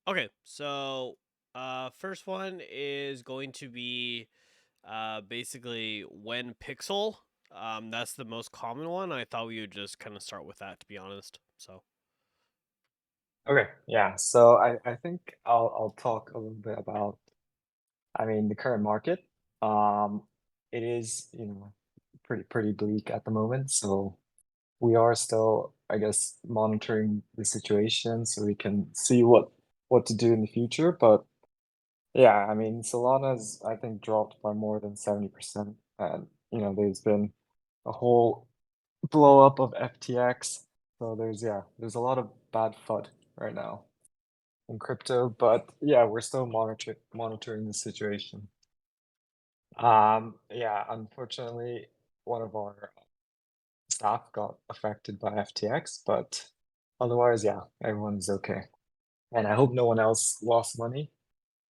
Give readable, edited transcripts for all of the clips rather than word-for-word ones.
Okay, so first one is going to be basically Wen Pixel. That's the most common one. I thought we would just kind of start with that, to be honest. So Okay, yeah. So I think I'll talk a little bit about, the current market. Um, it is, pretty bleak at the moment. So we are still, I guess, monitoring the situation so we can see what to do in the future. But yeah, Solana's I think dropped by more than 70%. And there's been a whole blow up of FTX. So there's a lot of bad FUD right now in crypto, but yeah, we're still monitoring the situation. Yeah, unfortunately, one of our staff got affected by FTX, but otherwise, yeah, everyone's okay. And I hope no one else lost money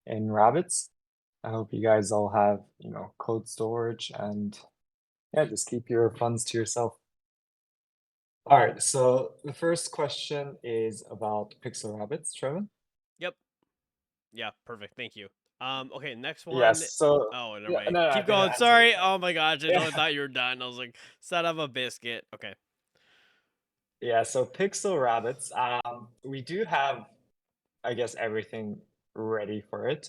in rabbits. I hope you guys all have, cold storage and yeah, just keep your funds to yourself. All right, so the first question is about pixel rabbits, Trevin. yep, yeah, perfect. Thank you. Okay, next one. Yes, so Oh, never yeah, mind. no, no, I Keep can going. answer it. Sorry. Oh my gosh, I totally Yeah. thought you were done. I was like, son of a biscuit. Okay. Yeah, so Pixel Rabbits, we do have, I guess, everything ready for it.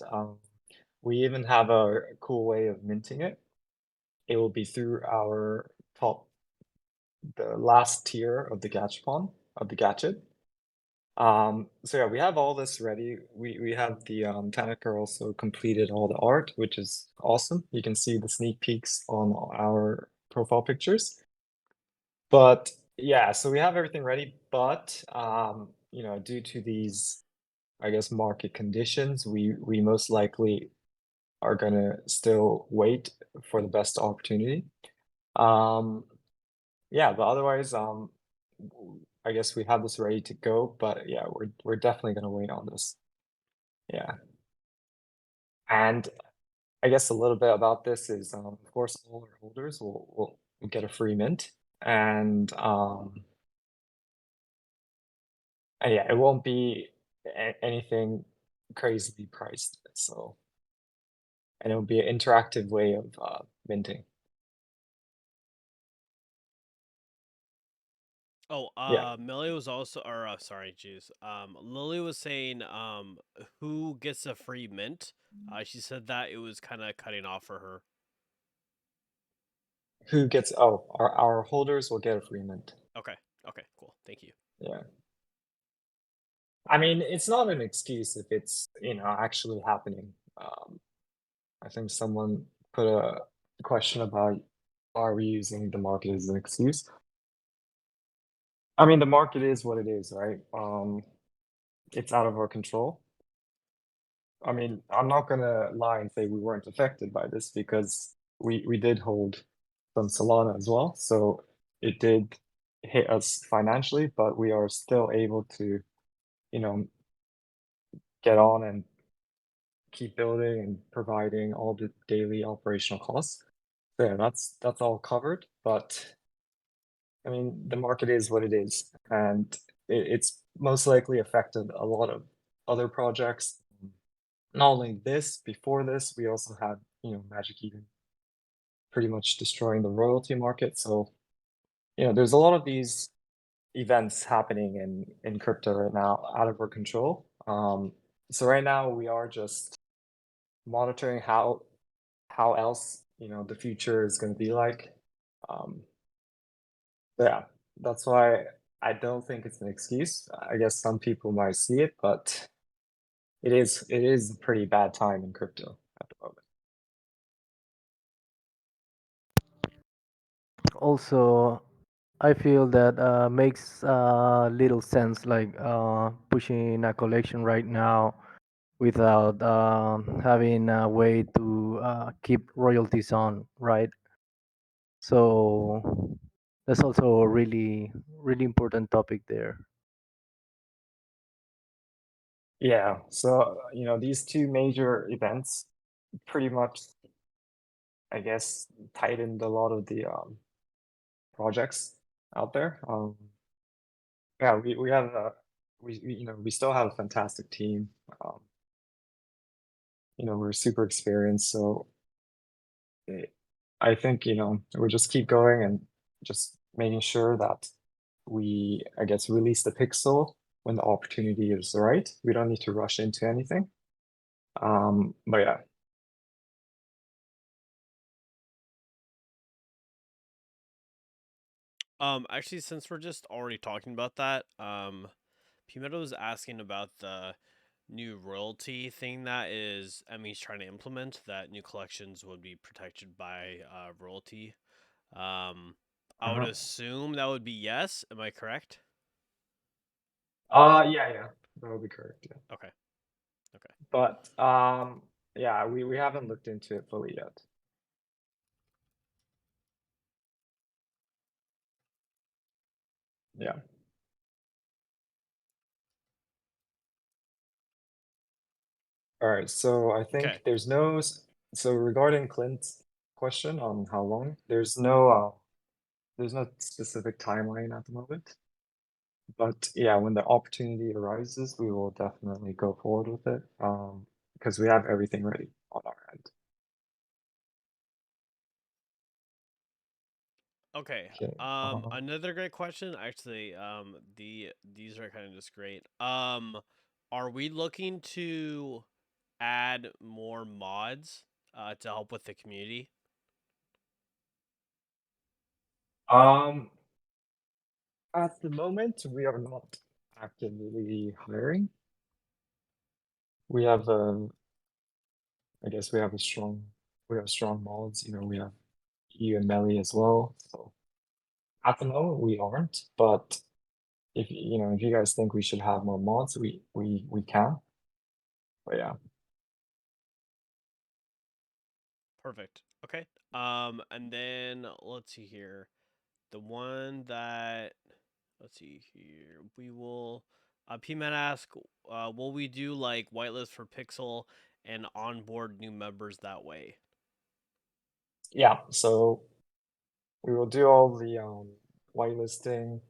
We even have a cool way of minting it. It will be through our top, the last tier of the gachapon, of the GACH-IT. So yeah, we have all this ready. We have the Tanaka also completed all the art, which is awesome. You can see the sneak peeks on our profile pictures. But yeah, so we have everything ready, but due to these, I guess, market conditions, we most likely are gonna still wait for the best opportunity. Um, yeah, but otherwise, I guess we have this ready to go, but yeah, we're definitely gonna wait on this. Yeah. And I guess a little bit about this is, of course, all our holders will get a free mint, and yeah, it won't be anything crazily priced. So, and it'll be an interactive way of minting. Oh, Yeah. Millie was also, or sorry, jeez. Lily was saying, who gets a free mint? She said that it was kind of cutting off for her. Who gets? Oh, our holders will get a free mint. Okay, okay, cool. Thank you. Yeah. I mean, it's not an excuse if it's actually happening. I think someone put a question about are we using the market as an excuse? I mean, the market is what it is, right? It's out of our control. I mean, I'm not gonna lie and say we weren't affected by this because we did hold some Solana as well, so it did hit us financially, but we are still able to, you know, get on and keep building and providing all the daily operational costs. So yeah, that's all covered, but I mean, the market is what it is, and it's most likely affected a lot of other projects. Not only this, before this, we also had, Magic Eden pretty much destroying the royalty market. So, there's a lot of these events happening in crypto right now out of our control. So right now we are just monitoring how else, the future is going to be like. Um, so yeah, that's why I don't think it's an excuse. I guess some people might see it, but it is a pretty bad time in crypto at the moment. Also, I feel that makes little sense, like pushing a collection right now without having a way to keep royalties on, right? So that's also a really important topic there. Yeah, so these two major events pretty much, I guess, tightened a lot of the projects out there. Yeah, we have we still have a fantastic team. we're super experienced, so I think, we'll just keep going and just making sure that we, I guess, release the pixel when the opportunity is right. We don't need to rush into anything. But yeah. Actually, since we're just already talking about that, Meadow was asking about the new royalty thing that is Emmy's trying to implement. That new collections would be protected by royalty. I would assume that would be yes. Am I correct? Yeah, that would be correct. Yeah. Okay. But yeah, we haven't looked into it fully yet. Yeah. All right. So I think Okay. there's no. So regarding Clint's question on how long, there's no specific timeline at the moment. But yeah, when the opportunity arises, we will definitely go forward with it. Because we have everything ready on our end. Okay. Okay. Another great question. Actually, these are kind of just great. Are we looking to add more mods to help with the community? At the moment, we are not actively hiring. We have, I guess we have strong mods. We have you and Melly as well. So at the moment, we aren't. But if you guys think we should have more mods, we can. But yeah. Perfect. Okay. And then let's see here. The one that let's see here. We will P-Man ask, will we do like whitelist for Pixel and onboard new members that way? Yeah, so we will do all the whitelisting,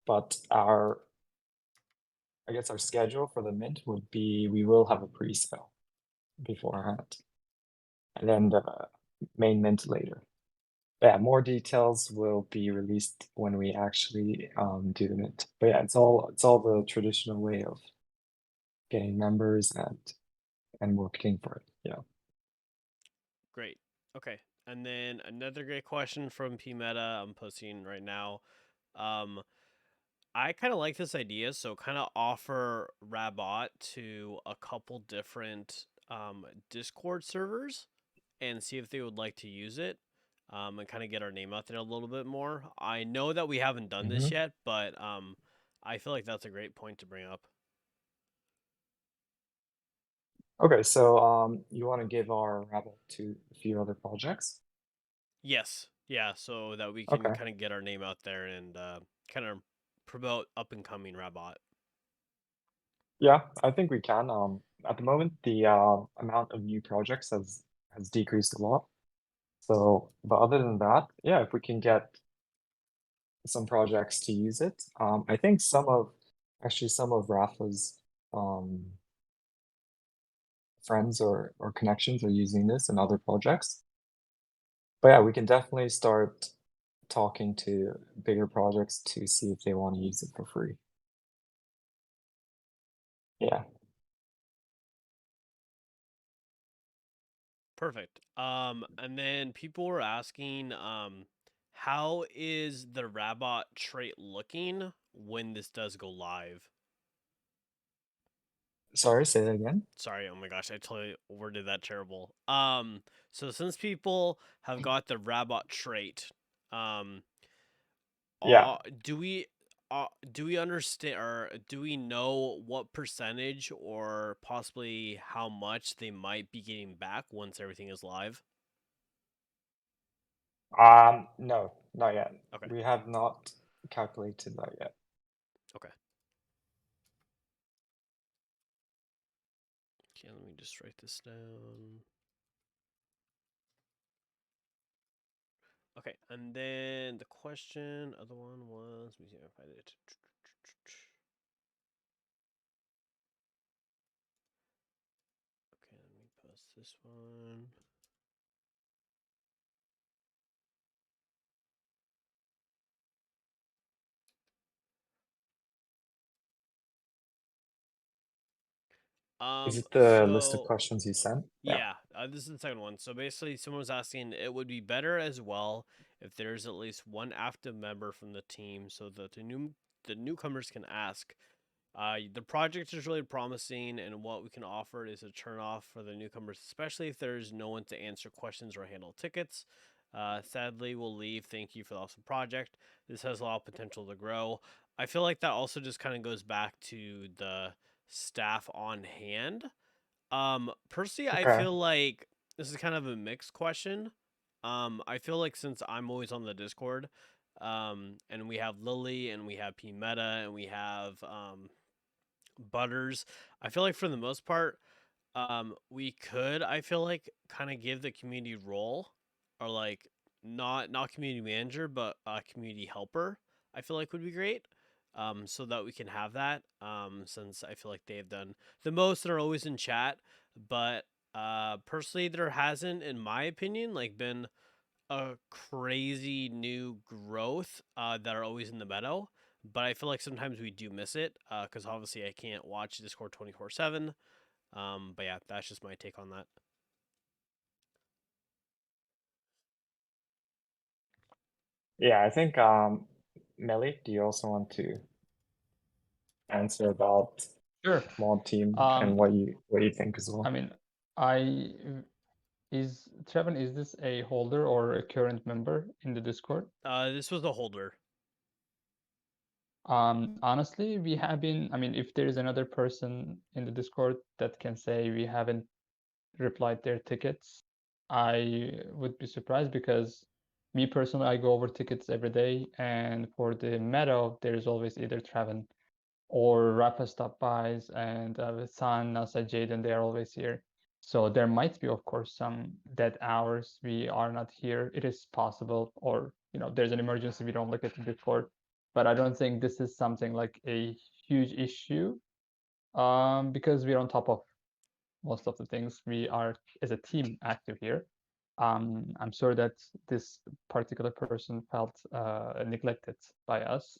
but I guess our schedule for the mint would be we will have a pre-sale beforehand, and then the main mint later. But yeah, more details will be released when we actually do the mint. But yeah, it's all the traditional way of getting members and working for it. Yeah. Great. Okay. And then another great question from P Meta I'm posting right now. I kind of like this idea, so kind of offer Rabbot to a couple different Discord servers and see if they would like to use it, and kind of get our name out there a little bit more. I know that we haven't done this yet, but I feel like that's a great point to bring up. Okay, so you want to give our Rabbit to a few other projects? Yes, yeah, so that we can Okay. kind of get our name out there and kind of promote up and coming Rabbot. Yeah, I think we can. At the moment, the amount of new projects has decreased a lot. So, but other than that, yeah, if we can get some projects to use it, I think some of Rafa's friends or connections are using this in other projects. But yeah, we can definitely start talking to bigger projects to see if they want to use it for free. Yeah. Perfect. And then people were asking, how is the Rabbot trait looking when this does go live? Sorry, say that again. Sorry, oh my gosh, I totally worded that terrible. So since people have got the Rabbot trait, um, Yeah. do we understand, or do we know what percentage or possibly how much they might be getting back once everything is live? No, not yet. Okay. We have not calculated that yet. Okay. Okay, let me just write this down. Okay, and then the other one was, let me see if I find it. this one? Is it the list of So questions you sent? yeah, this is the second one. So basically, someone was asking, it would be better as well if there's at least one active member from the team, so that the newcomers can ask. The project is really promising, and what we can offer is a turn off for the newcomers, especially if there's no one to answer questions or handle tickets. Sadly, we'll leave. Thank you for the awesome project. This has a lot of potential to grow. I feel like that also just kind of goes back to the staff on hand. Personally, I Okay. feel like this is kind of a mixed question. I feel like since I'm always on the Discord, and we have Lily and we have P Meta and we have Butters, I feel like for the most part, we could, I feel like, kind of give the community role, or like not community manager, but community helper. I feel like would be great. So that we can have that. Since I feel like they've done the most, they're always in chat. But personally, there hasn't, in my opinion, like been a crazy new growth that are always in the Meadow. But I feel like sometimes we do miss it because obviously I can't watch Discord 24/7. But yeah, that's just my take on that. Yeah, I think Melly, do you also want to answer about Sure. mod team and what you think as well? I mean, Trevin, is this a holder or a current member in the Discord? This was a holder. Honestly, we have been, I mean, if there is another person in the Discord that can say we haven't replied their tickets, I would be surprised, because me personally, I go over tickets every day, and for the Meadow, there's always either Trevin or Rafa stop bys, and San, Nasa, Jaden, they're always here. So there might be, of course, some dead hours we are not here. It is possible, or there's an emergency, we don't look at the Discord. But I don't think this is something like a huge issue, because we're on top of most of the things. We are, as a team, active here. I'm sorry that this particular person felt neglected by us.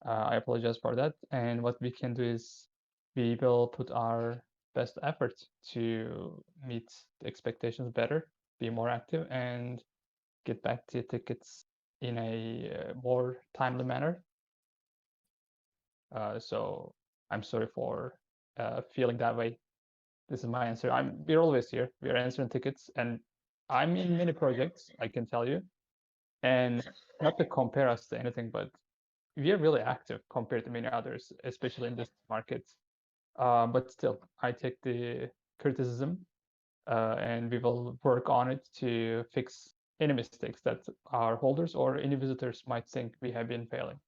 I apologize for that. And what we can do is we will put our best effort to meet the expectations better, be more active, and get back to tickets in a more timely manner. So I'm sorry for feeling that way. This is my answer. We're always here. We're answering tickets, and I'm in many projects, I can tell you. And not to compare us to anything, but we are really active compared to many others, especially in this market. But still, I take the criticism, and we will work on it to fix any mistakes that our holders or any visitors might think we have been failing.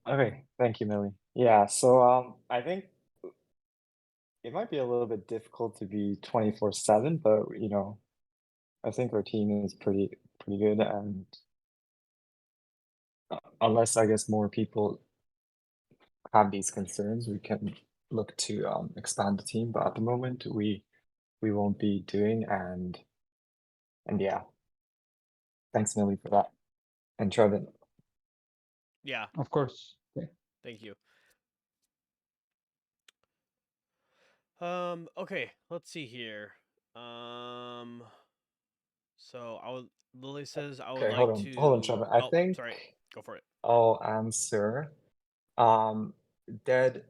Okay, thank you, Millie. Yeah, so I think it might be a little bit difficult to be 24/7, but I think our team is pretty good, and unless I guess more people have these concerns, we can look to expand the team. But at the moment, we won't be doing, and yeah, thanks, Millie, for that, and Trevin. Yeah, Of course. Okay. thank you. Okay, let's see here. So Lily says I would Okay, like hold on, to. Trevin. I Oh, think sorry. Go for it. I'll answer Dead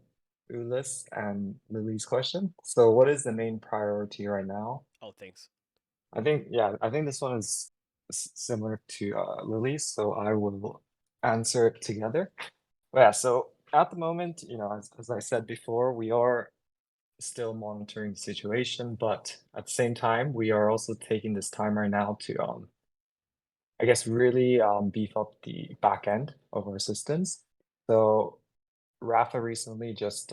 Ulyss and Lily's question. So what is the main priority right now? Oh, thanks. I think this one is similar to Lily's, so I will answer it together. But yeah, so at the moment, as I said before, we are still monitoring the situation, but at the same time, we are also taking this time right now to I guess really beef up the back end of our systems. So Rafa recently just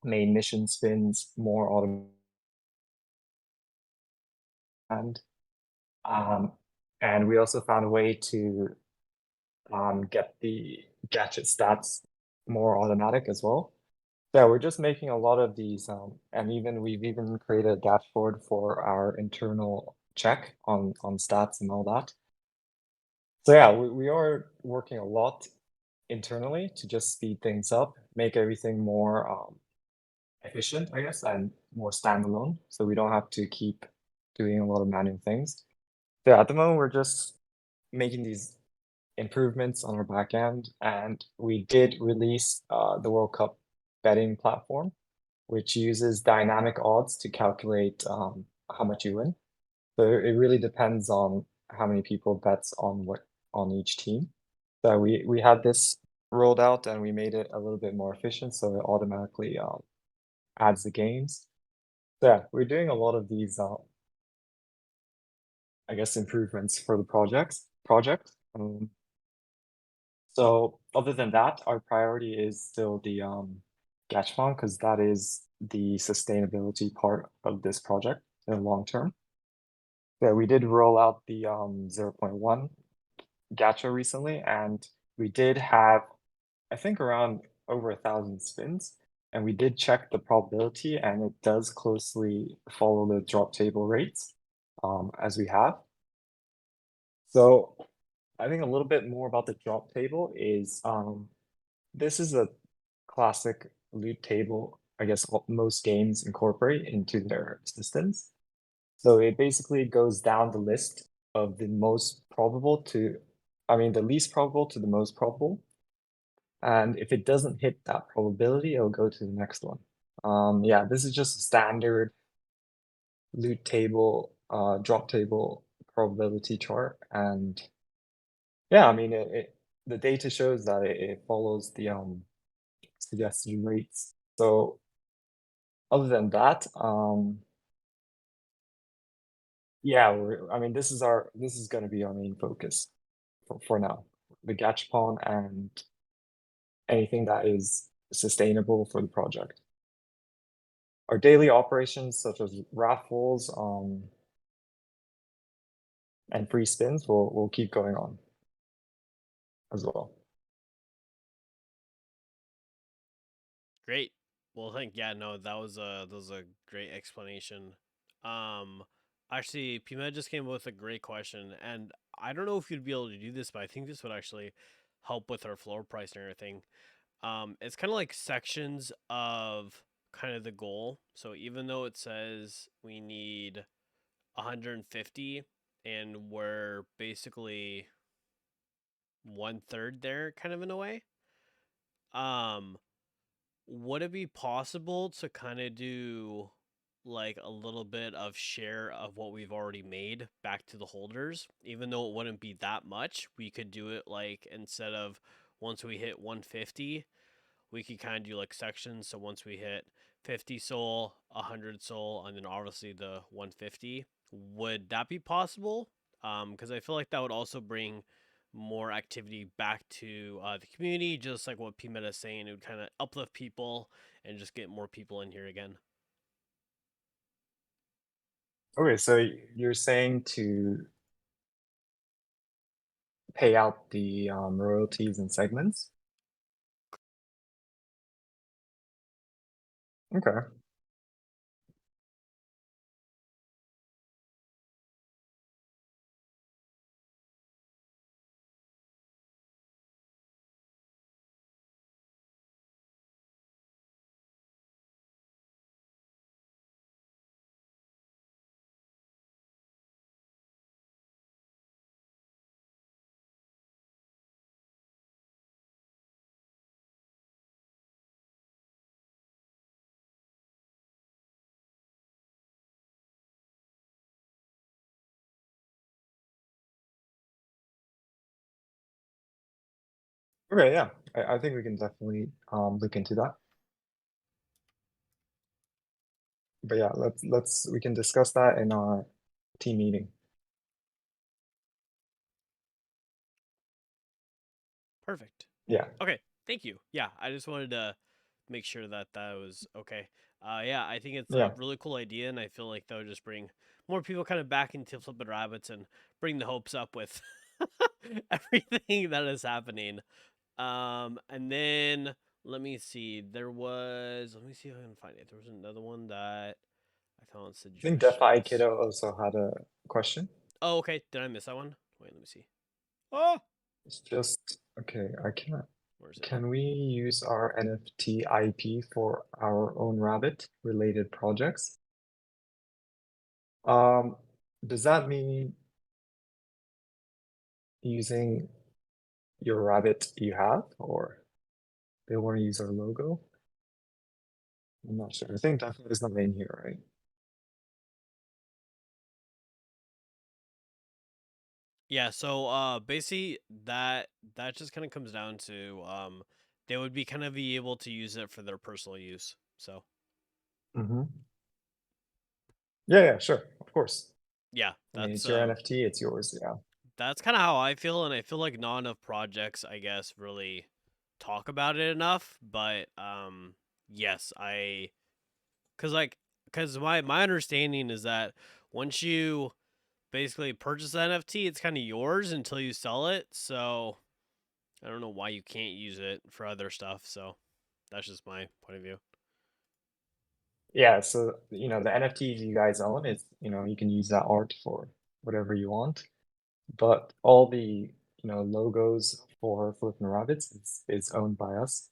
made mission spins more automated, and we also found a way to get the GACH-IT stats more automatic as well. Yeah, we're just making a lot of these, and we've even created a dashboard for our internal check on stats and all that. So yeah, we are working a lot internally to just speed things up, make everything more efficient, I guess, and more standalone, so we don't have to keep doing a lot of manual things. So yeah, at the moment, we're just making these improvements on our back end, and we did release the World Cup betting platform, which uses dynamic odds to calculate how much you win. So it really depends on how many people bets on each team. So we had this rolled out and we made it a little bit more efficient, so it automatically adds the games. So yeah, we're doing a lot of these I guess improvements for the project. So other than that, our priority is still the GACH fund because that is the sustainability part of this project in the long term. Yeah, we did roll out the 0.1 gacha recently, and we did have, I think, around over 1,000 spins, and we did check the probability, and it does closely follow the drop table rates as we have. So I think a little bit more about the drop table is this is a classic loot table, I guess most games incorporate into their systems. So it basically goes down the list of the most probable to, the least probable to the most probable. And if it doesn't hit that probability, it'll go to the next one. Yeah, this is just a standard loot table, drop table probability chart. And yeah, I mean, the data shows that it follows the suggested rates. So other than that, yeah, this is going to be our main focus for now. The Gachapon and anything that is sustainable for the project. Our daily operations, such as raffles, and free spins, will keep going on as well. Great. Well, no, that was a great explanation. Actually, Pima just came up with a great question, and I don't know if you'd be able to do this, but I think this would actually help with our floor price and everything. It's kind of like sections of kind of the goal. So even though it says we need 150, and we're basically 1/3 there, kind of in a way. Would it be possible to kind of do like a little bit of share of what we've already made back to the holders? Even though it wouldn't be that much, we could do it like instead of once we hit 150, we could kind of do like sections. So once we hit 50 soul, 100 soul, and then obviously the 150, would that be possible? Because I feel like that would also bring more activity back to the community, just like what P Meta is saying. It would kind of uplift people and just get more people in here again. Okay, so you're saying to pay out the royalties and segments? Okay. Okay, yeah, I think we can definitely look into that. But yeah, we can discuss that in our team meeting. Perfect. Yeah. Okay, thank you. Yeah, I just wanted to make sure that that was okay. Yeah, I think it's Yeah. a really cool idea, and I feel like that would just bring more people kind of back into Flippin Rabbits and bring the hopes up with everything that is happening. And then let me see. There was. Let me see if I can find it. There was another one that I found I think DeFi suggestions. Kiddo also had a question. Oh, okay. Did I miss that one? Wait, let me see. Oh, It's just okay. I can't. where is it? Can we use our NFT IP for our own Rabbit related projects? Does that mean using your Rabbit you have, or they want to use our logo? I'm not sure. I think definitely is not in here, right? Yeah. So basically that just kind of comes down to they would be kind of be able to use it for their personal use. So Mm-hmm. Yeah, sure, of course. yeah, I mean, that's it's your NFT, it's yours, yeah. that's kind of how I feel, and I feel like not enough projects, I guess, really talk about it enough. But yes, because my understanding is that once you basically purchase the NFT, it's kind of yours until you sell it. So I don't know why you can't use it for other stuff. So that's just my point of view. Yeah, so the NFTs you guys own is, you can use that art for whatever you want. But all the logos for Flippin Rabbits is owned by us.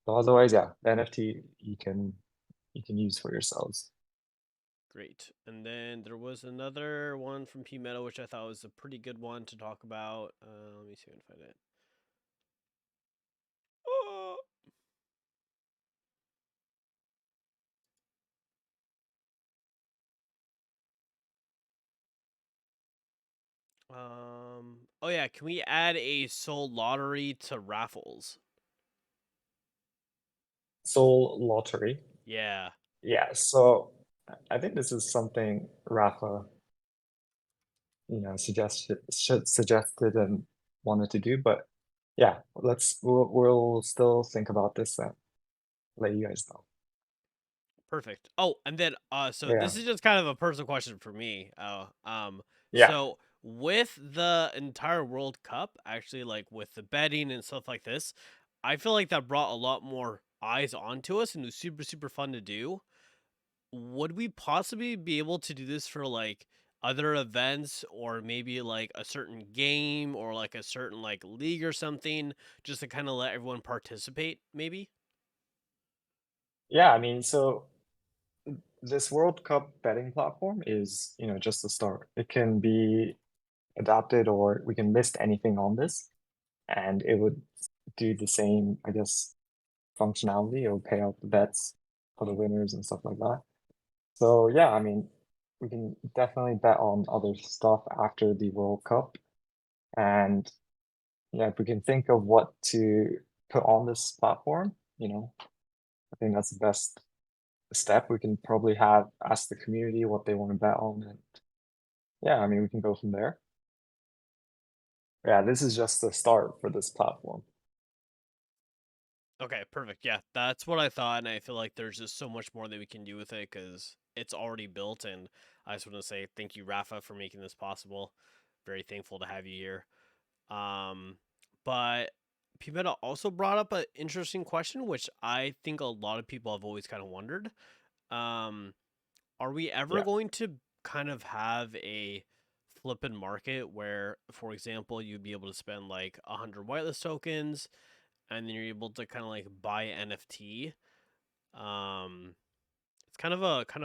So otherwise, yeah, the NFT you can use for yourselves. Great. And then there was another one from Meadow, which I thought was a pretty good one to talk about. Let me see if I can find it. Oh. Oh yeah, can we add a soul lottery to raffles? Soul Lottery. Yeah. Yeah, so I think this is something Rafa, suggested and wanted to do, but yeah, we'll still think about this and let you guys know. Perfect. Oh, and then so Yeah. this is just kind of a personal question for me. Yeah. So with the entire World Cup, actually like with the betting and stuff like this, I feel like that brought a lot more eyes onto us and it was super super fun to do. Would we possibly be able to do this for like other events or maybe like a certain game or like a certain like league or something just to kind of let everyone participate maybe? Yeah, I mean, so this World Cup betting platform is, just the start. It can be adapted or we can list anything on this and it would do the same, I guess, functionality. It will pay out the bets for the winners and stuff like that. So yeah, I mean, we can definitely bet on other stuff after the World Cup. And yeah, if we can think of what to put on this platform, I think that's the best step. We can probably ask the community what they want to bet on, and yeah, I mean, we can go from there. Yeah, this is just the start for this platform. Okay, perfect. Yeah, that's what I thought, and I feel like there's just so much more that we can do with it because it's already built. And I just want to say thank you, Rafa, for making this possible. Very thankful to have you here. But Pimenta also brought up an interesting question, which I think a lot of people have always kind of wondered. Um, are we ever Yeah. going to kind of have a flippin' market where, for example, you'd be able to spend like 100 whitelist tokens and then you're able to kind of like buy NFT. It's kind of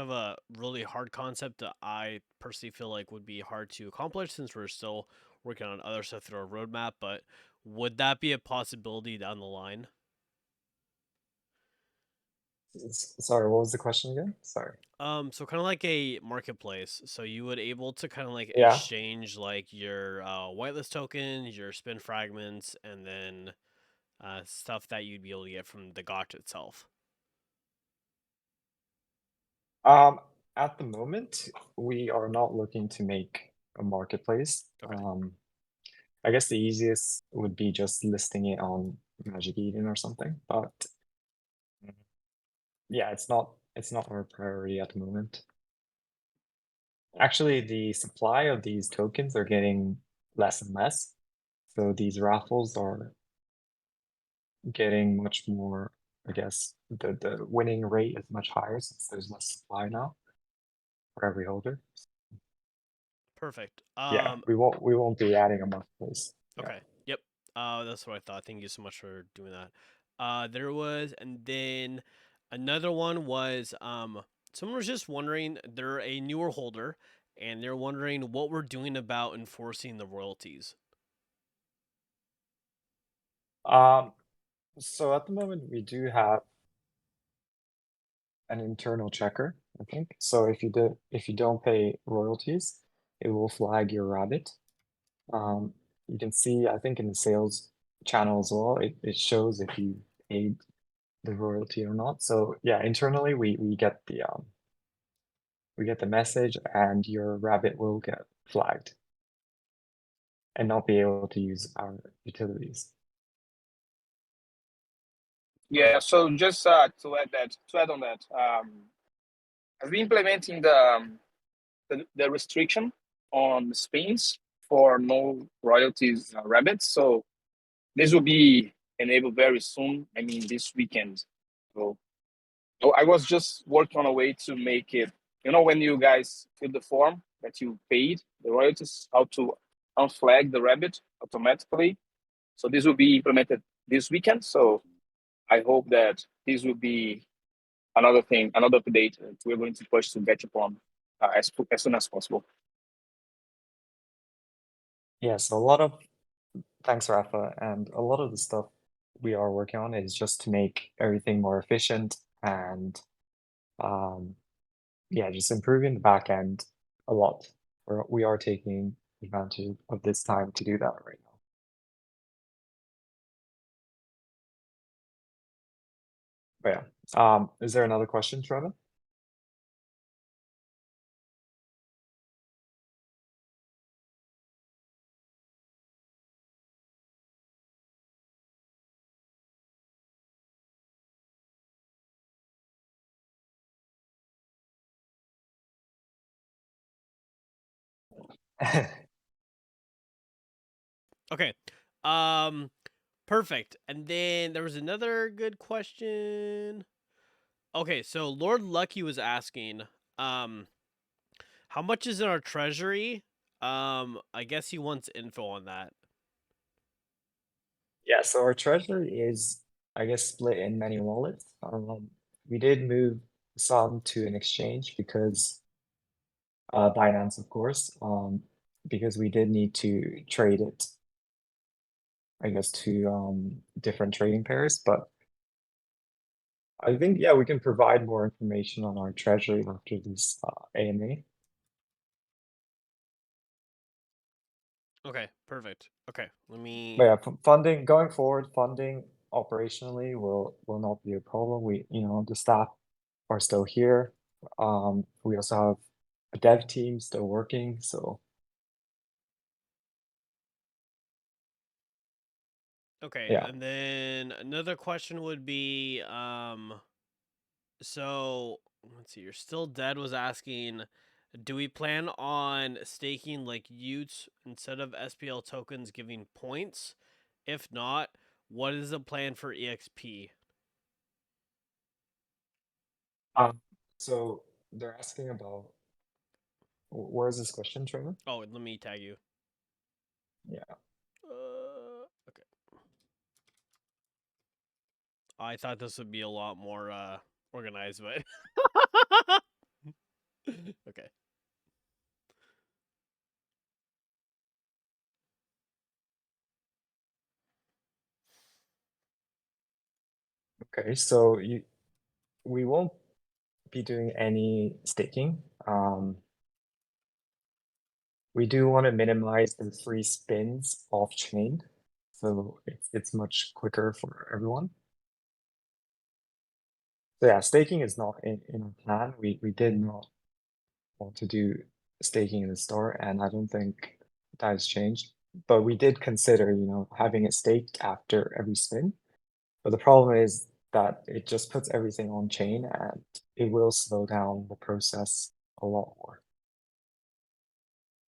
a really hard concept that I personally feel like would be hard to accomplish since we're still working on other stuff through our roadmap. But would that be a possibility down the line? Sorry, what was the question again? Sorry. So kind of like a marketplace. So you would able to kind of like Yeah. exchange like your whitelist tokens, your spin fragments, and then stuff that you'd be able to get from the GACH itself. At the moment, we are not looking to make a marketplace. Okay. I guess the easiest would be just listing it on Magic Eden or something, but yeah, it's not our priority at the moment. Actually, the supply of these tokens are getting less and less. So these raffles are getting much more I guess the winning rate is much higher since there's less supply now for every holder. Perfect. Yeah, we won't be adding a marketplace. Yeah. Okay. Yep. That's what I thought. Thank you so much for doing that. There was, and then another one was, someone was just wondering, they're a newer holder, and they're wondering what we're doing about enforcing the royalties. So at the moment we do have an internal checker, I think. So if you don't pay royalties, it will flag your rabbit. You can see, I think in the sales channel as well, it shows if you paid the royalty or not. So yeah, internally we get the message and your rabbit will get flagged and not be able to use our utilities. Yeah, so just to add on that, I've been implementing the restriction on spins for no royalties rabbits. So this will be enabled very soon. I mean, this weekend. So I was just working on a way to make it, when you guys fill the form that you paid the royalties, how to unflag the rabbit automatically. So this will be implemented this weekend. So I hope that this will be another update that we're going to push to get upon as soon as possible. Yeah, so thanks, Rafa. And a lot of the stuff we are working on is just to make everything more efficient and yeah, just improving the back end a lot. We are taking advantage of this time to do that right now. But yeah, is there another question, Trevor? Okay. Perfect. And then there was another good question. Okay, so Lord Lucky was asking, how much is in our treasury? I guess he wants info on that. Yeah, so our treasury is, I guess, split in many wallets. We did move some to an exchange because Binance, of course, because we did need to trade it, I guess, to different trading pairs. But I think, yeah, we can provide more information on our treasury after this AMA. Okay, perfect. Okay, let me. But yeah, funding going forward, funding operationally will not be a problem. The staff are still here. We also have a dev team still working, so Okay, yeah. and then another question would be, so let's see, you're still dead was asking, do we plan on staking like Utes instead of SPL tokens giving points? If not, what is the plan for EXP? So they're asking about where is this question, Trevor? Oh, let me tag you. Yeah. Okay. I thought this would be a lot more organized, but okay. Okay, so we won't be doing any staking. We do want to minimize the free spins off chain, so it's much quicker for everyone. So yeah, staking is not in our plan. We did not want to do staking in the store, and I don't think that has changed. But we did consider, having it staked after every spin. But the problem is that it just puts everything on chain and it will slow down the process a lot more.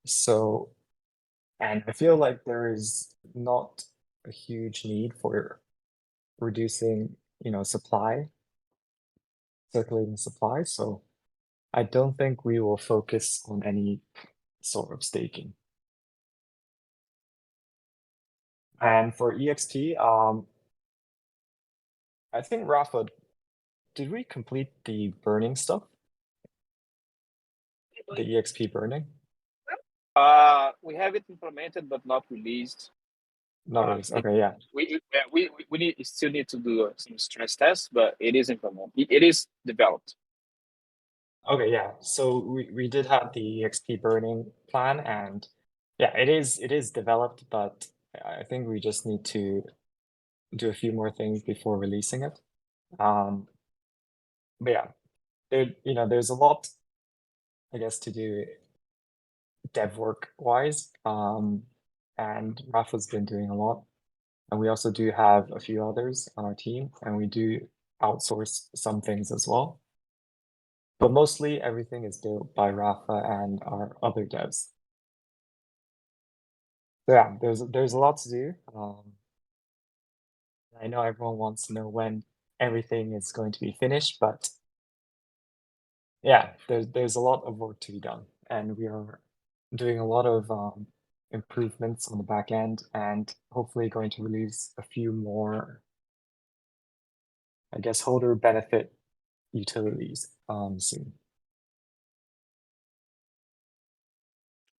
So, and I feel like there is not a huge need for reducing, supply, circulating supply. So I don't think we will focus on any sort of staking. And for EXP, I think Rafa, did we complete the burning stuff? The EXP burning? We have it implemented but not released. Not really. Okay, yeah. We still need to do some stress tests, but it is implemented. It is developed. Okay, yeah. So we did have the EXP burning plan, and yeah, it is developed, but I think we just need to do a few more things before releasing it. But yeah, there's a lot, I guess, to do dev work wise. And Rafa's been doing a lot. And we also do have a few others on our team, and we do outsource some things as well. But mostly everything is built by Rafa and our other devs. So yeah, there's a lot to do. I know everyone wants to know when everything is going to be finished, but yeah, there's a lot of work to be done, and we are doing a lot of improvements on the back end, and hopefully going to release a few more, I guess, holder benefit utilities soon.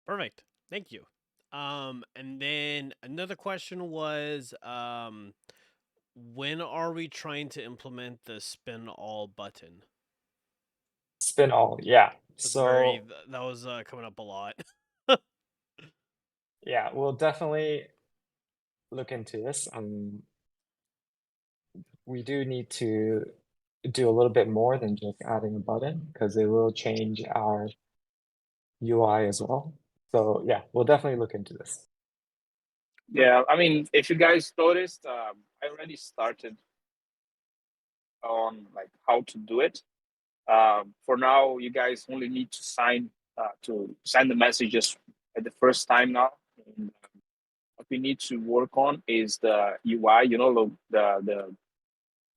Perfect. Thank you. And then another question was, when are we trying to implement the spin all button? Spin all, yeah. That's So that was coming up a lot. yeah, we'll definitely look into this. We do need to do a little bit more than just adding a button, because it will change our UI as well. So yeah, we'll definitely look into this. Yeah, I mean, if you guys noticed, I already started on like how to do it. For now, you guys only need to sign the messages at the first time now. And, what we need to work on is the UI. You know, the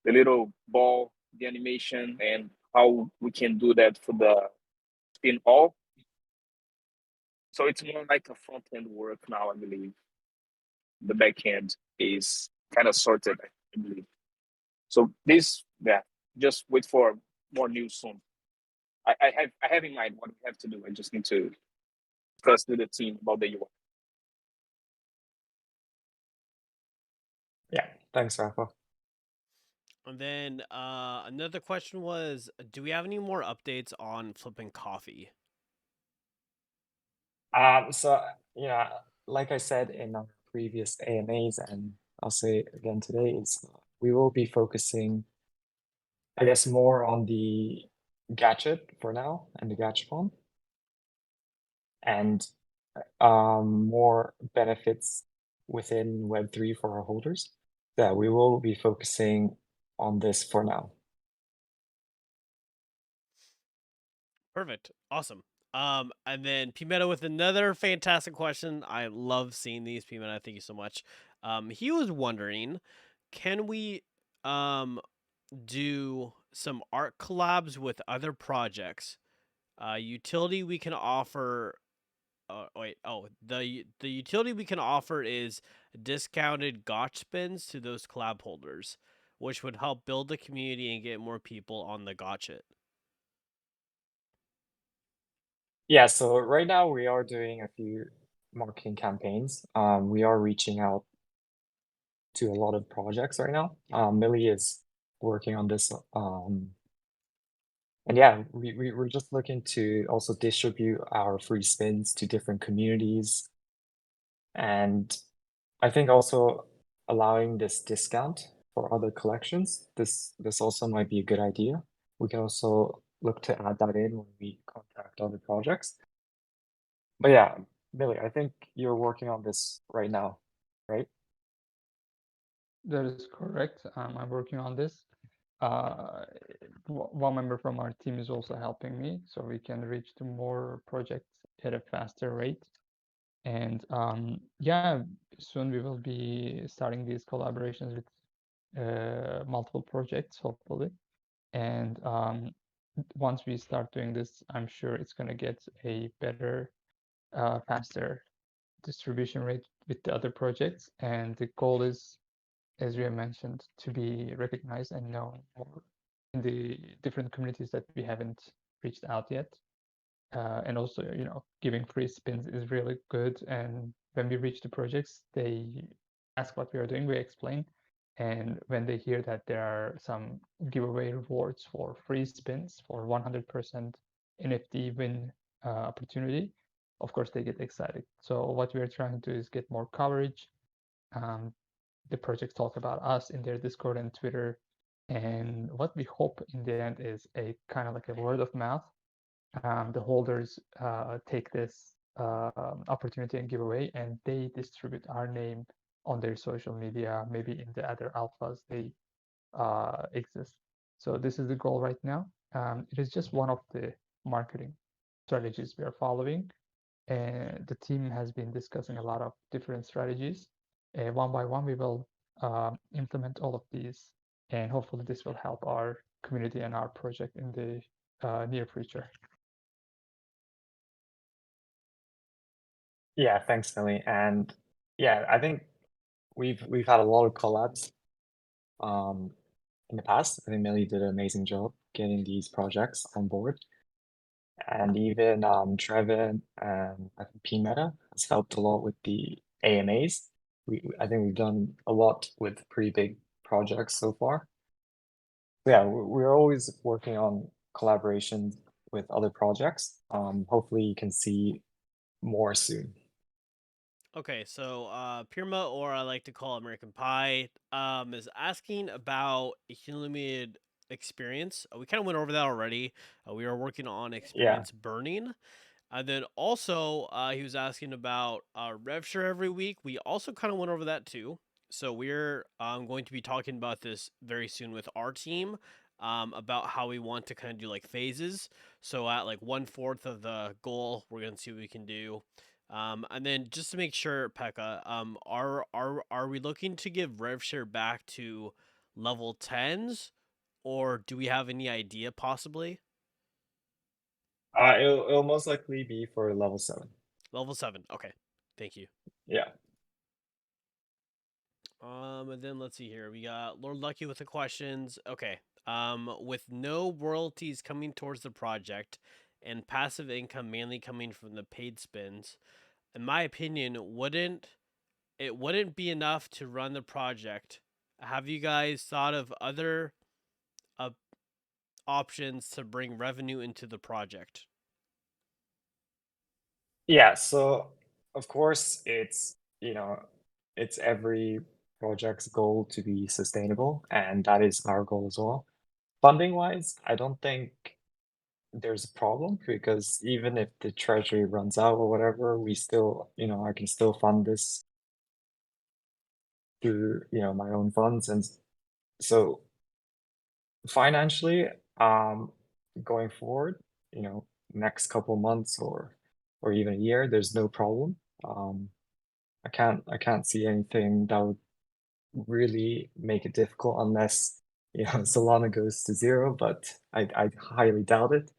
little ball, the animation, and how we can do that for the spin all. So it's more like a front end work now, I believe. The back end is kind of sorted, I believe. So this, yeah, just wait for more news soon. I have in mind what we have to do. I just need to discuss with the team about the UI. Yeah, thanks, Rafa. And then another question was, do we have any more updates on Flippin Coffee? So yeah, like I said in our previous AMAs, and I'll say it again today, is we will be focusing, I guess, more on the GACH-IT for now and the GACH-PON, and more benefits within Web3 for our holders. Yeah, we will be focusing on this for now. Perfect. Awesome. And then P Meadow with another fantastic question. I love seeing these, P Meadow. Thank you so much. He was wondering, can we do some art collabs with other projects? Utility we can offer. The utility we can offer is discounted GOTCH spins to those collab holders, which would help build the community and get more people on the GOTCH-IT. Yeah, so right now we are doing a few marketing campaigns. We are reaching out to a lot of projects right now. Millie is working on this. And yeah, we're just looking to also distribute our free spins to different communities. And I think also allowing this discount for other collections, this also might be a good idea. We can also look to add that in when we contact other projects. But yeah, Millie, I think you're working on this right now, right? That is correct. I'm working on this. One member from our team is also helping me, so we can reach to more projects at a faster rate. And yeah, soon we will be starting these collaborations with multiple projects, hopefully. And once we start doing this, I'm sure it's going to get a better, faster distribution rate with the other projects. And the goal is, as Ria mentioned, to be recognized and known more in the different communities that we haven't reached out yet. And also, giving free spins is really good. And when we reach the projects, they ask what we are doing, we explain. And when they hear that there are some giveaway rewards for free spins for 100% NFT win opportunity, of course, they get excited. So what we are trying to do is get more coverage. The projects talk about us in their Discord and Twitter. And what we hope in the end is a kind of like a word of mouth. The holders take this opportunity and giveaway, and they distribute our name on their social media, maybe in the other alphas they exist. So this is the goal right now. It is just one of the marketing strategies we are following. And the team has been discussing a lot of different strategies. One by one, we will implement all of these, and hopefully this will help our community and our project in the near future. Yeah, thanks, Millie. And yeah, I think we've had a lot of collabs in the past. I think Millie did an amazing job getting these projects on board. And even Trevin and I think Meadow has helped a lot with the AMAs. I think we've done a lot with pretty big projects so far. Yeah, we're always working on collaborations with other projects. Hopefully you can see more soon. Okay, so Pirma, or I like to call American Pie, is asking about a unlimited experience. We kind of went over that already. We are working on experience burning. And then also, he was asking about rev share every week. We also kind of went over that too. So we're going to be talking about this very soon with our team, about how we want to kind of do like phases. So at like 1/4 of the goal, we're gonna see what we can do. And then just to make sure, Pekka, are we looking to give rev share back to level 10s, or do we have any idea possibly? It'll most likely be for level 7. Level 7. Okay, thank you. Yeah. And then let's see here. We got Lord Lucky with the questions. Okay. With no royalties coming towards the project and passive income mainly coming from the paid spins, in my opinion, wouldn't be enough to run the project. Have you guys thought of other options to bring revenue into the project? Yeah, so of course it's it's every project's goal to be sustainable, and that is our goal as well. Funding wise, I don't think there's a problem, because even if the treasury runs out or whatever, we still, I can still fund this through, my own funds. And so financially, going forward, next couple months or even a year, there's no problem. I can't see anything that would really make it difficult, unless Solana goes to 0, but I highly doubt it.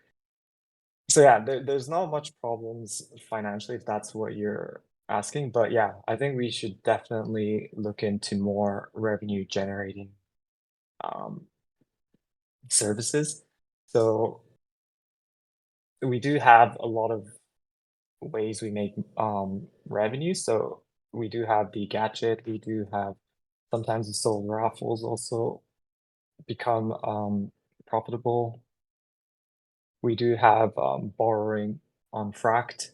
So yeah, there's not much problems financially, if that's what you're asking. But yeah, I think we should definitely look into more revenue generating services. So we do have a lot of ways we make revenue. So we do have the GACH-IT, we do have sometimes the soul raffles also become profitable. We do have borrowing on Fract.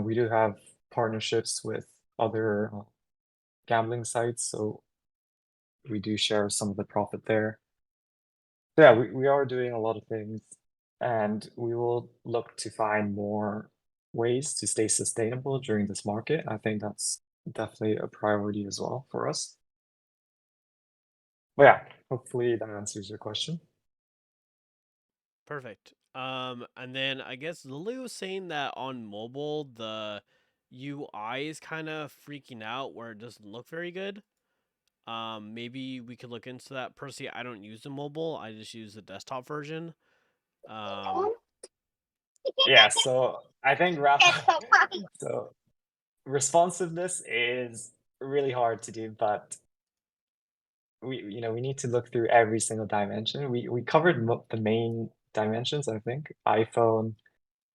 We do have partnerships with other gambling sites, so we do share some of the profit there. So yeah, we are doing a lot of things, and we will look to find more ways to stay sustainable during this market. I think that's definitely a priority as well for us. But yeah, hopefully that answers your question. Perfect. And then I guess Lily was saying that on mobile the UI is kind of freaking out where it doesn't look very good. maybe we could look into that. Personally, I don't use the mobile. I just use the desktop version. Yeah, so I think Rafa, so responsiveness is really hard to do, but we need to look through every single dimension. We covered the main dimensions, I think, iPhone,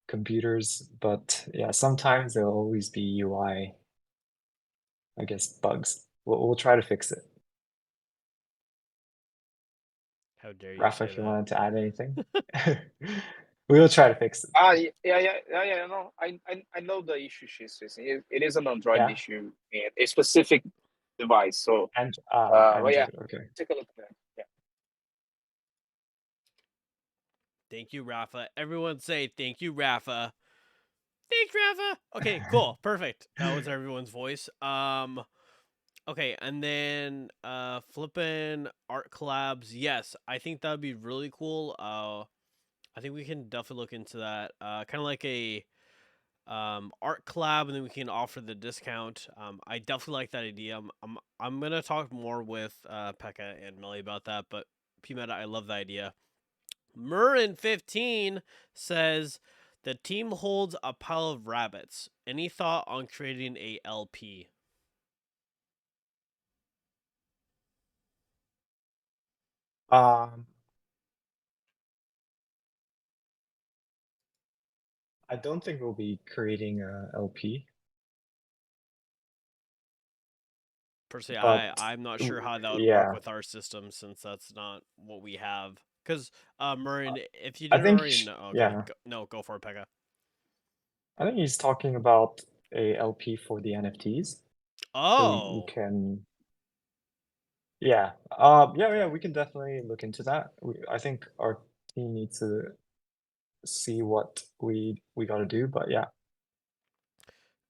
computers, but yeah, sometimes there'll always be UI, I guess, bugs. We'll try to fix it. How dare you Rafa, say if you that? wanted to add anything, we will try to fix it. Yeah. No, I know the issue she's facing. It is an Android Yeah. issue and a specific device. So, And but yeah, okay. take a look at that. Yeah. Thank you, Rafa. Everyone say thank you, Rafa. Thanks, Rafa. Okay, cool. Perfect. That was everyone's voice. Okay, and then Flippin art collabs. Yes, I think that'd be really cool. I think we can definitely look into that. Kind of like a art collab, and then we can offer the discount. I definitely like that idea. I'm gonna talk more with Pekka and Melly about that, but P-Meta, I love the idea. Murin15 says the team holds a pile of rabbits. Any thought on creating a LP? I don't think we'll be creating a LP. Personally, But I'm not sure how that would yeah. work with our system since that's not what we have. Because Murin, if you I didn't think already know, okay, yeah. go for it, Pekka. I think he's talking about a LP for the NFTs. So we Oh, can yeah. Yeah, we can definitely look into that. I think our team needs to see what we got to do, but yeah,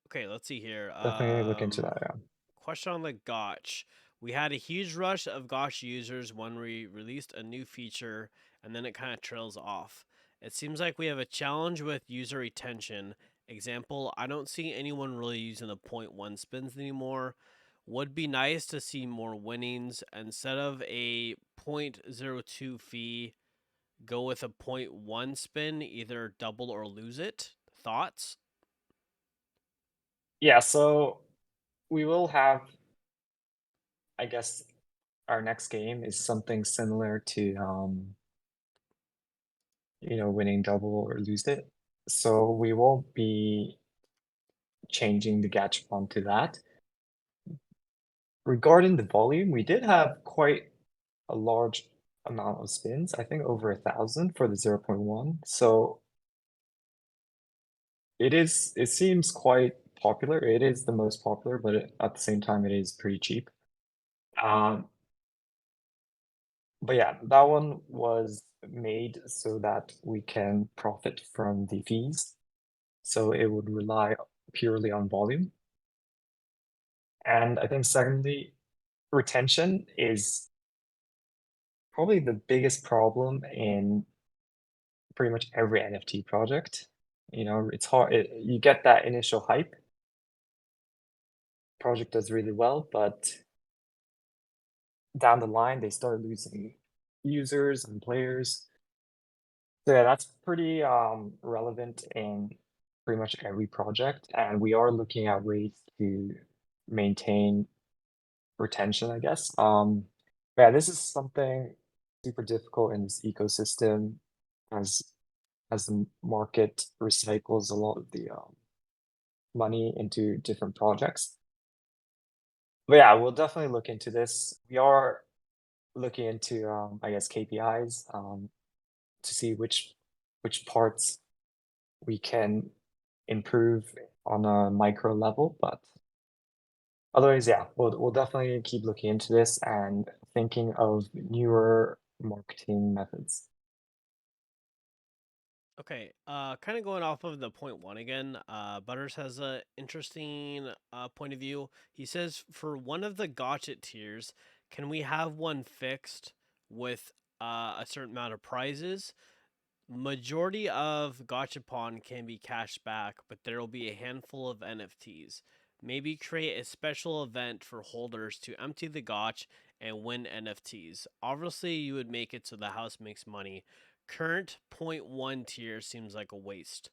okay. Let's see here. definitely look into that. Yeah. Question on the GACH. We had a huge rush of GACH users when we released a new feature, and then it kind of trails off. It seems like we have a challenge with user retention. Example, I don't see anyone really using the 0.1 spins anymore. Would be nice to see more winnings. Instead of a 0.02 fee, go with a 0.1 spin, either double or lose it. Thoughts? Yeah, so we will have, I guess, our next game is something similar to winning double or lose it. So we won't be changing the gachapon to that. Regarding the volume, we did have quite a large amount of spins, I think over 1,000 for the 0.1. So it seems quite popular. It is the most popular, but at the same time, it is pretty cheap. But yeah, that one was made so that we can profit from the fees. So it would rely purely on volume. And I think secondly, retention is probably the biggest problem in pretty much every NFT project. It's hard. You get that initial hype. Project does really well, but down the line they start losing users and players. So yeah, that's pretty relevant in pretty much every project, and we are looking at ways to maintain retention, I guess. Yeah, this is something super difficult in this ecosystem as the market recycles a lot of the money into different projects. But yeah, we'll definitely look into this. We are looking into I guess KPIs to see which parts we can improve on a micro level, but otherwise, yeah, we'll definitely keep looking into this and thinking of newer marketing methods. Okay, kind of going off of the 0.1 again, Butters has a interesting point of view. He says for one of the GACH-IT tiers, can we have one fixed with a certain amount of prizes? Majority of GACHAPON can be cashed back, but there will be a handful of NFTs. Maybe create a special event for holders to empty the GACH and win NFTs. Obviously, you would make it so the house makes money. Current 0.1 tier seems like a waste.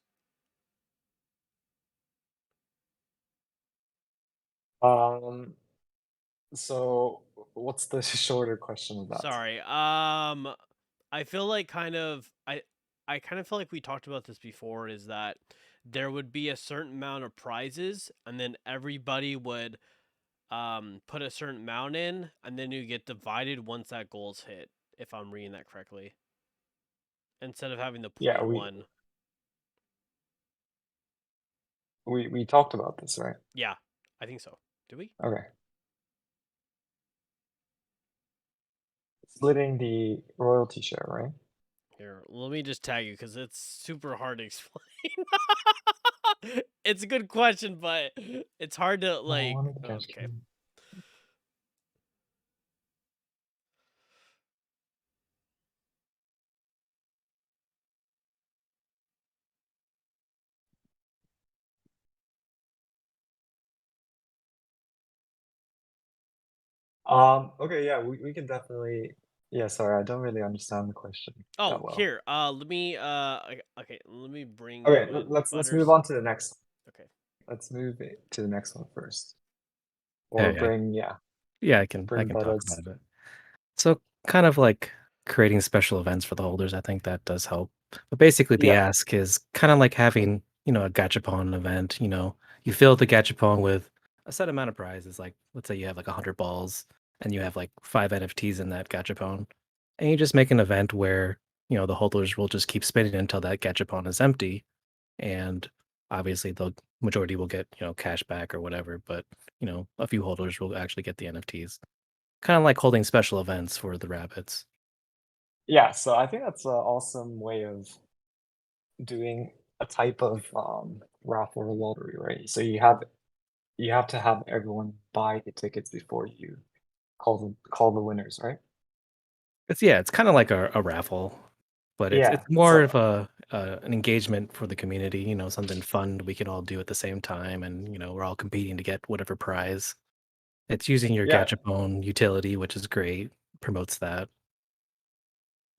So what's the shorter question of that? Sorry. I feel like I kind of feel like we talked about this before, is that there would be a certain amount of prizes and then everybody would put a certain amount in and then you get divided once that goal's hit, if I'm reading that correctly. Instead of having the 0.1. We talked about this, right? Yeah, I think so. Did we? Okay. Splitting the royalty share, right? Here, let me just tag you because it's super hard to explain. It's a good question, but it's hard to like. Okay. Okay, yeah, we can definitely. Yeah, sorry, I don't really understand the question that Oh, well. here. Let me. Okay. Let me bring. Okay, you in, let's Butters. move on to the next. Okay. Let's move it to the next one first. Or Hey, bring I can bring talk Butters. about it. So kind of like creating special events for the holders, I think that does help. But basically the Yeah. ask is kind of like having, a gachapon event, you fill the gachapon with a set amount of prizes. Like let's say you have like 100 balls and you have like 5 NFTs in that gachapon. And you just make an event where, the holders will just keep spinning until that gachapon is empty. And obviously the majority will get, cash back or whatever, but a few holders will actually get the NFTs. Kind of like holding special events for the rabbits. Yeah, so I think that's an awesome way of doing a type of raffle lottery, right? So you have to have everyone buy the tickets before you call the winners, right? It's kind of like a raffle, but it's Yeah, more so of an engagement for the community. Something fun we can all do at the same time, and we're all competing to get whatever prize. It's using your yeah, gachapon utility, which is great. Promotes that.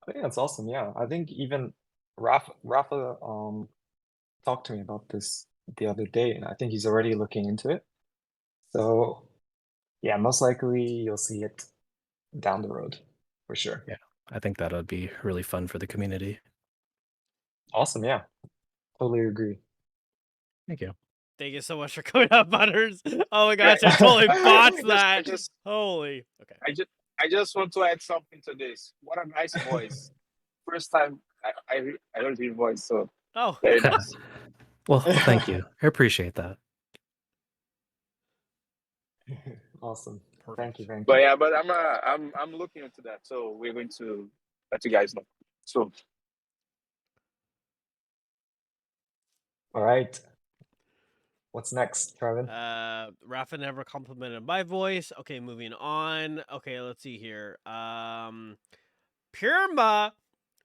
I think that's awesome. Yeah, I think even Rafa talked to me about this the other day, and I think he's already looking into it. So yeah, most likely you'll see it down the road for sure. Yeah, I think that would be really fun for the community. Awesome. Yeah, totally agree. Thank you. Thank you so much for coming up, Butters. Oh my gosh, I totally botched that. just Holy. Okay. I just want to add something to this. What a nice voice! First time I heard your voice, so Oh. very nice. Well, thank you. I appreciate that. Awesome. Perfect. Thank you. But yeah, but I'm looking into that, so we're going to let you guys know. So All right. What's next, Trevin? Rafa never complimented my voice. Okay, moving on. Okay, let's see here. Pirma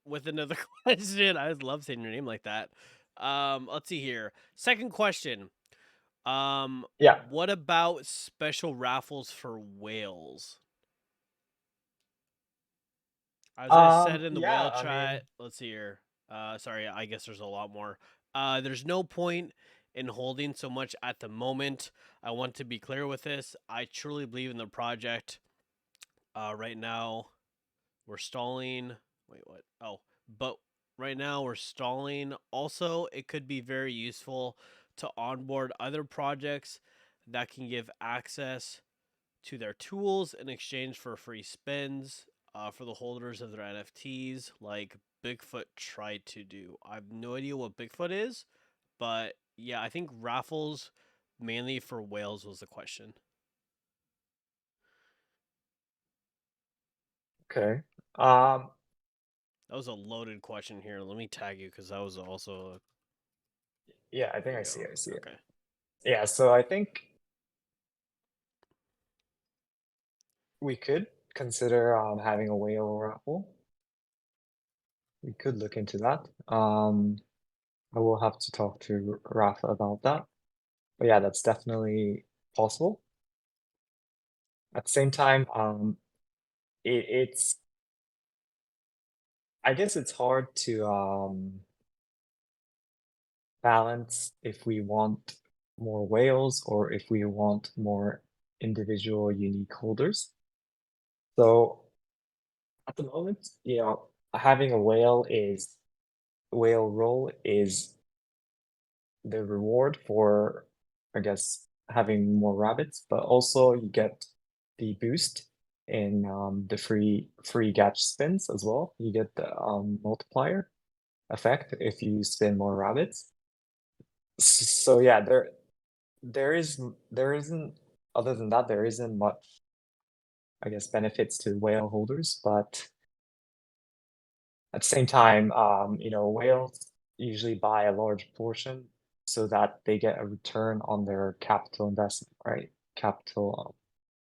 with another question. I just love saying your name like that. Let's see here. Second question. Yeah. What about special raffles for whales? As I said in the whale chat, let's see here. Sorry, I guess there's a lot more. There's no point in holding so much at the moment. I want to be clear with this. I truly believe in the project. Right now, we're stalling. Wait, what? Oh, but right now we're stalling. Also, it could be very useful to onboard other projects that can give access to their tools in exchange for free spins for the holders of their NFTs, like Bigfoot tried to do. I have no idea what Bigfoot is, but yeah, I think raffles mainly for whales was the question. Okay. That was a loaded question here. Let me tag you because that was also. Yeah, I think I see it. Okay. Yeah, so I think we could consider having a whale raffle. We could look into that. I will have to talk to Rafa about that. But yeah, that's definitely possible. At the same time, it's I guess it's hard to balance if we want more whales or if we want more individual unique holders. So at the moment, having a whale role is the reward for, I guess, having more rabbits, but also you get the boost in the free GACH spins as well. You get the multiplier effect if you spin more rabbits. So yeah, there isn't other than that, there isn't much, I guess, benefits to whale holders, but at the same time, whales usually buy a large portion so that they get a return on their capital investment, right? Capital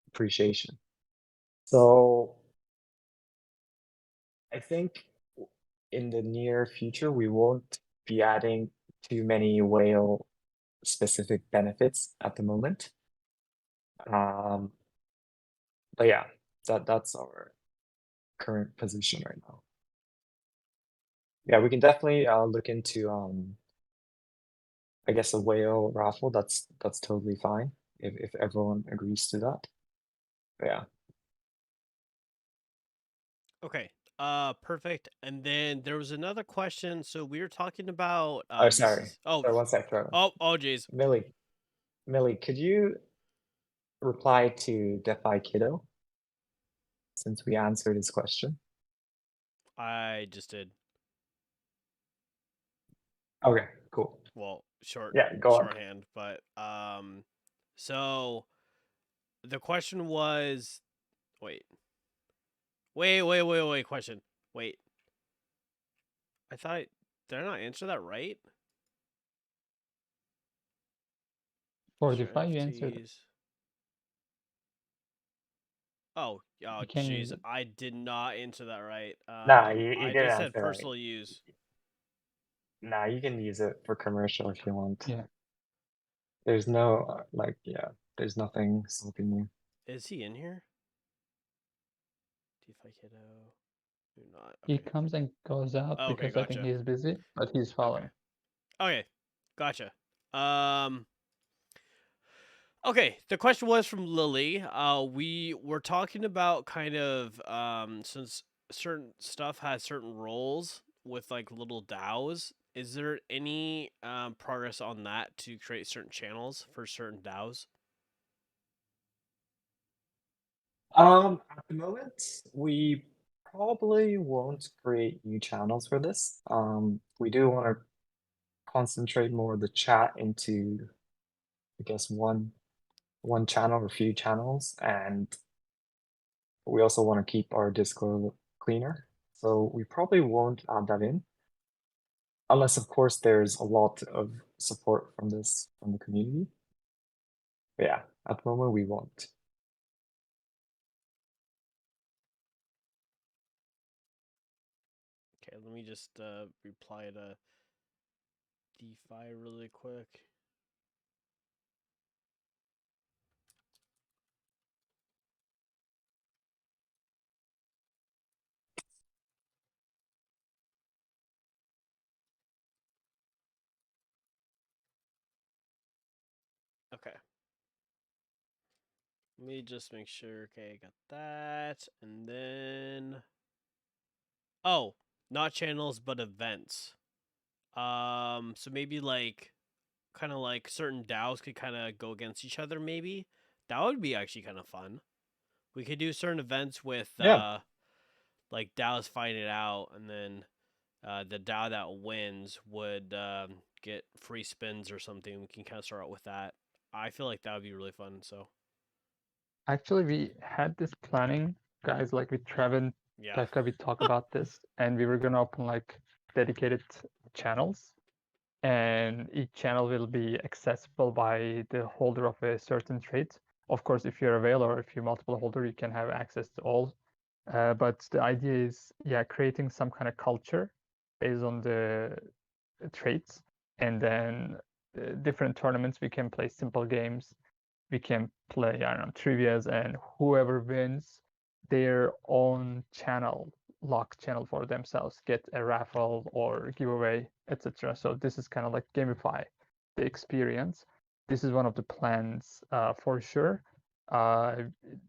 appreciation. So I think in the near future, we won't be adding too many whale specific benefits at the moment. But yeah, that's our current position right now. Yeah, we can definitely look into I guess a whale raffle. That's totally fine if everyone agrees to that. But yeah. Okay. Perfect. And then there was another question. So we were talking about Oh, sorry. Oh, Sorry, one sec, Trevor. oh, geez. Millie, could you reply to DeFi Kiddo since we answered his question? I just did. Okay, cool. Well, Yeah, go on. shorthand, but so the question was, wait, question. Wait. I thought did I not answer that right? For Sure, DeFi, you answered. NFTs. Oh, You can jeez, use it. I did not answer that right. Nah, you I didn't just said answer right. personal use. Nah, you can use it for commercial if you want. Yeah. There's no there's nothing stopping you. Is he in here? DeFi Kiddo. Do not. He Okay. comes and goes out Okay, because I think gotcha. he's busy, but he's following. Okay, gotcha. Okay, the question was from Lily. We were talking about kind of since certain stuff has certain roles with like little DAOs. Is there any progress on that to create certain channels for certain DAOs? At the moment, we probably won't create new channels for this. We do want to concentrate more of the chat into, I guess, one channel or a few channels, and we also want to keep our Discord cleaner. So we probably won't add that in, unless of course there's a lot of support from the community. But yeah, at the moment we won't. Okay, let me just reply to DeFi really quick. Okay. Let me just make sure. Okay, got that. And then oh, not channels but events. So maybe like kind of like certain DAOs could kind of go against each other maybe. That would be actually kind of fun. We could do certain events with like DAOs fight it out, and then the DAO that wins would get free spins or something. We can kind of start out with that. I feel like that would be really fun. So Actually, we had this planning, guys, like with Trevin, yeah, Pekka, we talk about this, and we were gonna open like dedicated channels, and each channel will be accessible by the holder of a certain trait. Of course, if you're a whale or if you're multiple holder, you can have access to all. But the idea is, yeah, creating some kind of culture based on the traits, and then different tournaments we can play simple games we can play, I don't know, trivias, and whoever wins their own channel, lock channel for themselves, get a raffle or giveaway, etc. So this is kind of like gamify the experience. This is one of the plans for sure.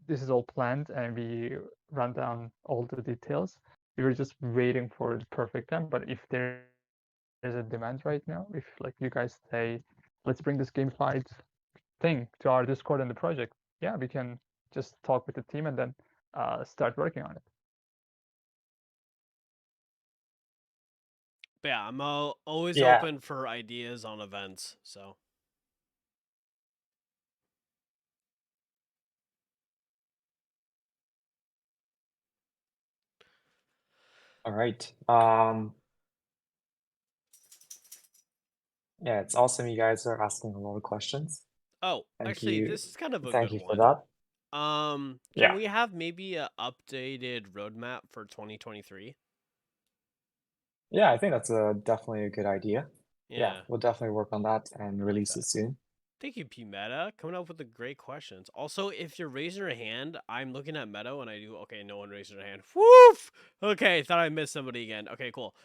This is all planned, and we run down all the details. We were just waiting for the perfect time, but if there's a demand right now, if like you guys say, let's bring this gamified thing to our Discord and the project, yeah, we can just talk with the team and then start working on it. But yeah, I'm always Yeah. open for ideas on events. So All right. Yeah, it's awesome you guys are asking a lot of questions. oh, Thank actually, you. this is kind of a Thank good you for one. that. Can Yeah. we have maybe a updated roadmap for 2023? Yeah, I think that's definitely a good idea. Yeah, Yeah, we'll definitely work on that and release that. it soon. Thank you, P Meta, coming up with the great questions. Also, if you're raising your hand, I'm looking at Meadow and I do. Okay, no one raised their hand. Woof. Okay, thought I missed somebody again. Okay, cool.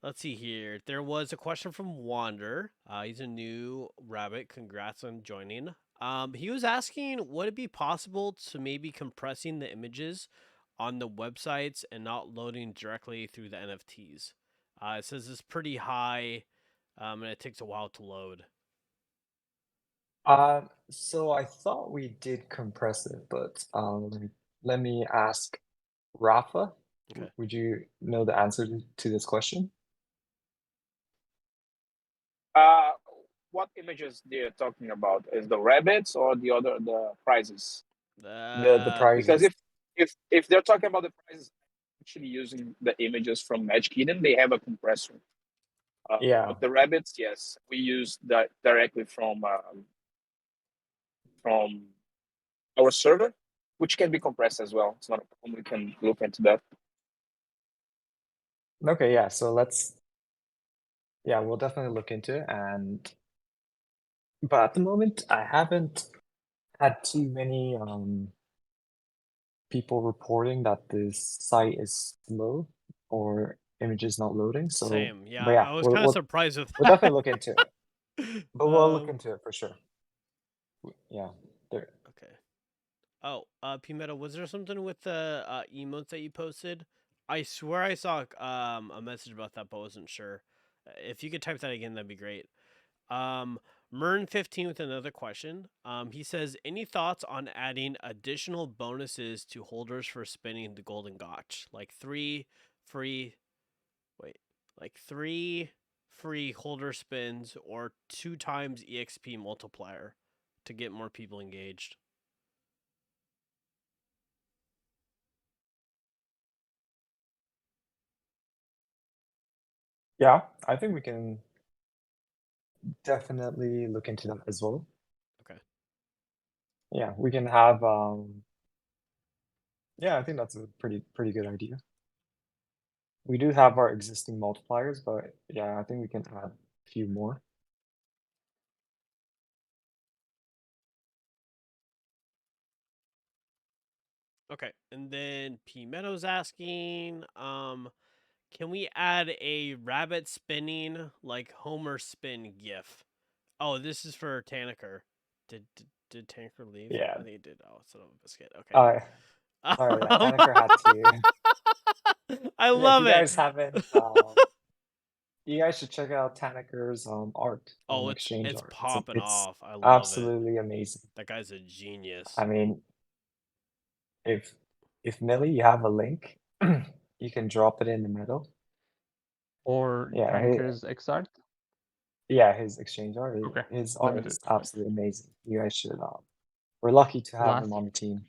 Let's see here. There was a question from Wander. He's a new rabbit. Congrats on joining. He was asking, would it be possible to maybe compressing the images on the websites and not loading directly through the NFTs? It says it's pretty high, and it takes a while to load. So I thought we did compress it, but let me ask Rafa. Okay. Would you know the answer to this question? What images they're talking about? Is the rabbits or the prizes? The prizes. Because if they're talking about the prizes, actually using the images from GACH-IT, they have a compressor. Yeah. But the rabbits, yes, we use that directly from our server, which can be compressed as well. It's not a problem. We can look into that. Okay, yeah. So we'll definitely look into it. But at the moment, I haven't had too many people reporting that this site is slow or images not loading. So Same. Yeah, but yeah, I was kind of we'll surprised with we'll that. definitely look into it. But we'll look into it for sure. Yeah. There. Okay. Oh, P Meta, was there something with the emotes that you posted? I swear I saw a message about that, but wasn't sure. If you could type that again, that'd be great. Mern15 with another question. He says, any thoughts on adding additional bonuses to holders for spinning the golden gotch? Like three free holder spins or 2 times EXP multiplier to get more people engaged. Yeah, I think we can definitely look into that as well. Okay. Yeah, we can have yeah, I think that's a pretty good idea. We do have our existing multipliers, but yeah, I think we can add a few more. Okay, and then P Meadows asking, can we add a rabbit spinning like Homer spin GIF? Oh, this is for Tanniker. Did Tanniker leave? Yeah. I think he did. Oh, son of a biscuit. Okay. Sorry, yeah, Tanniker had to. I Yeah, love if you it. guys haven't, you guys should check out Tanniker's art. Oh, exchange it's art. popping It's off. I love absolutely amazing. it. That guy's a genius. I mean, if Millie, you have a link, you can drop it in the middle. Or Yeah, Tanniker's XArt? Yeah, his exchange art. Okay, His let me art do is it. Wait. absolutely amazing. You guys should. We're lucky to have him on the team.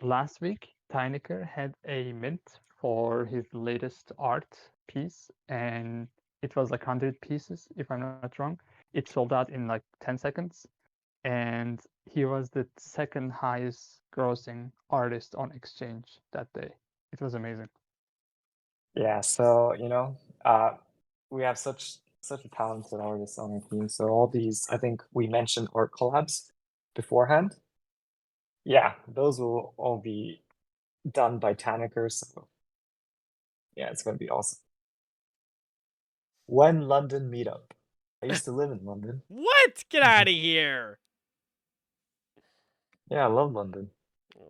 Last week, Tanniker had a mint for his latest art piece, and it was like 100 pieces, if I'm not wrong. It sold out in like 10 seconds, and he was the second highest grossing artist on exchange that day. It was amazing. Yeah, so we have such such a talented artist on our team. So all these, I think we mentioned art collabs beforehand. Yeah, those will all be done by Tanniker. So yeah, it's gonna be awesome. When London meetup. I used to live in London. What? Get out of here. Yeah, I love London.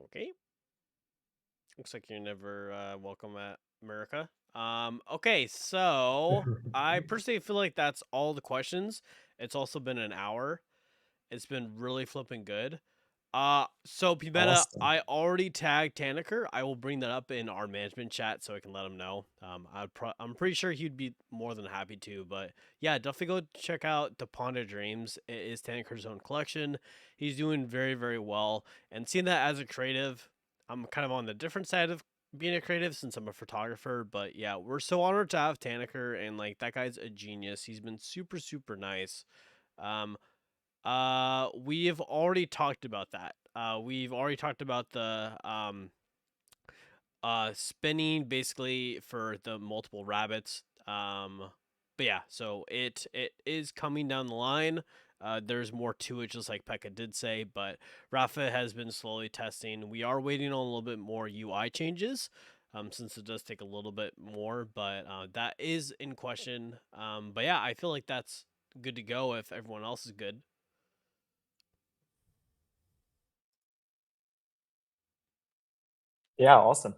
Okay. Looks like you're never welcome at America. Okay, so I personally feel like that's all the questions. It's also been an hour. It's been really flipping good. So Pimenta, Awesome. I already tagged Tanniker. I will bring that up in our management chat so I can let him know. I'm pretty sure he'd be more than happy to. But yeah, definitely go check out the Pond of Dreams. It is Tanniker's own collection. He's doing very, very well. And seeing that as a creative, I'm kind of on the different side of being a creative since I'm a photographer. But yeah, we're so honored to have Tanniker, and like that guy's a genius. He's been super, super nice. We have already talked about that. We've already talked about the spinning basically for the multiple rabbits. But yeah, so it is coming down the line. There's more to it, just like Pekka did say, but Rafa has been slowly testing. We are waiting on a little bit more UI changes, since it does take a little bit more, but that is in question. But yeah, I feel like that's good to go if everyone else is good. Yeah, awesome.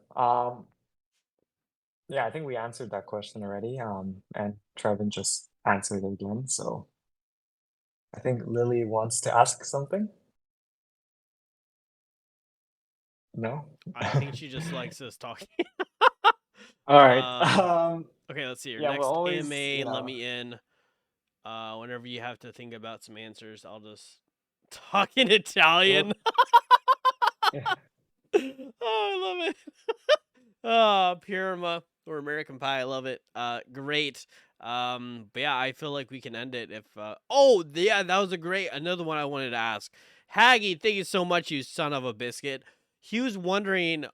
Yeah, I think we answered that question already. And Trevin just answered it again. So I think Lily wants to ask something. No? I think she just likes us talking. All right. Okay, let's see here. Yeah, we're Next always, AMA, you let know, me in. Whenever you have to think about some answers, I'll just talk in Italian. yeah. Oh, I love it. Oh, Pirma or American Pie, I love it. Great. But yeah, I feel like we can end it if oh yeah, that was another one I wanted to ask. Haggy, thank you so much, you son of a biscuit. He was wondering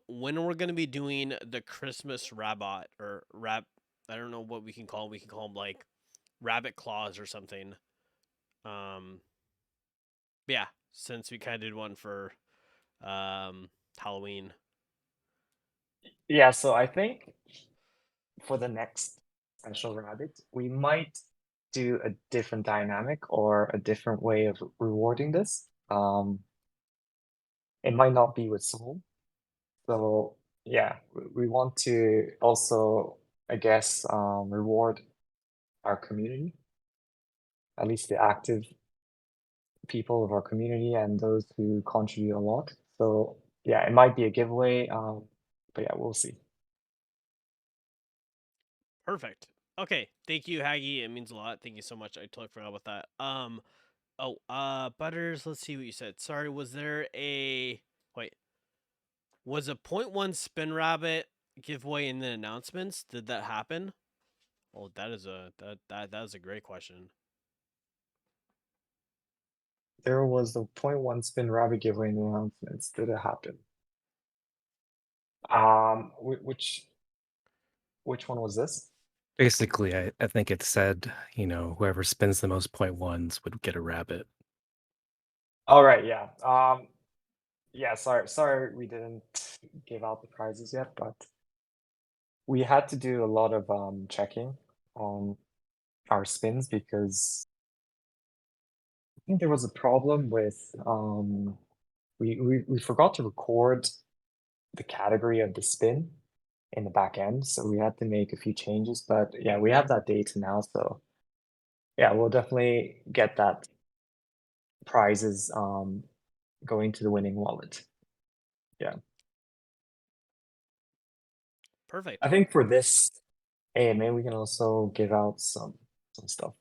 when we're gonna be doing the Christmas rabbit or I don't know what we can call him. We can call him like rabbit claws or something. Yeah, since we kind of did one for Halloween. Yeah, so I think for the next special rabbit, we might do a different dynamic or a different way of rewarding this. It might not be with soul. So yeah, we want to also, I guess, reward our community, at least the active people of our community and those who contribute a lot. So yeah, it might be a giveaway, but yeah, we'll see. Perfect. Okay, thank you, Haggy. It means a lot. Thank you so much. I totally forgot about that. Butters. Let's see what you said. Sorry, was there a wait? Was a 0.1 spin rabbit giveaway in the announcements? Did that happen? Oh, that is that is a great question. There was the 0.1 spin rabbit giveaway in the announcements. Did it happen? Which one was this? Basically, I think it said, whoever spins the most 0.1s would get a rabbit. All right, yeah. Yeah, sorry we didn't give out the prizes yet, but we had to do a lot of checking on our spins because I think there was a problem with we forgot to record the category of the spin in the back end, so we had to make a few changes. But yeah, we have that data now, so yeah, we'll definitely get that prizes going to the winning wallet. Yeah. Perfect. I think for this AMA, we can also give out some stuff.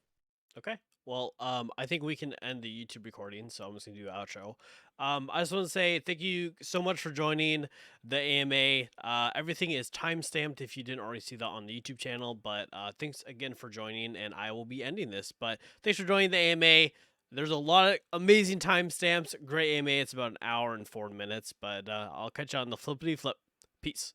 Okay. Well, I think we can end the YouTube recording, so I'm just gonna do an outro. I just want to say thank you so much for joining the AMA. Everything is timestamped if you didn't already see that on the YouTube channel. But thanks again for joining, and I will be ending this. But thanks for joining the AMA. There's a lot of amazing timestamps. Great AMA. It's about an hour and 4 minutes. But I'll catch you on the flippity flip. Peace.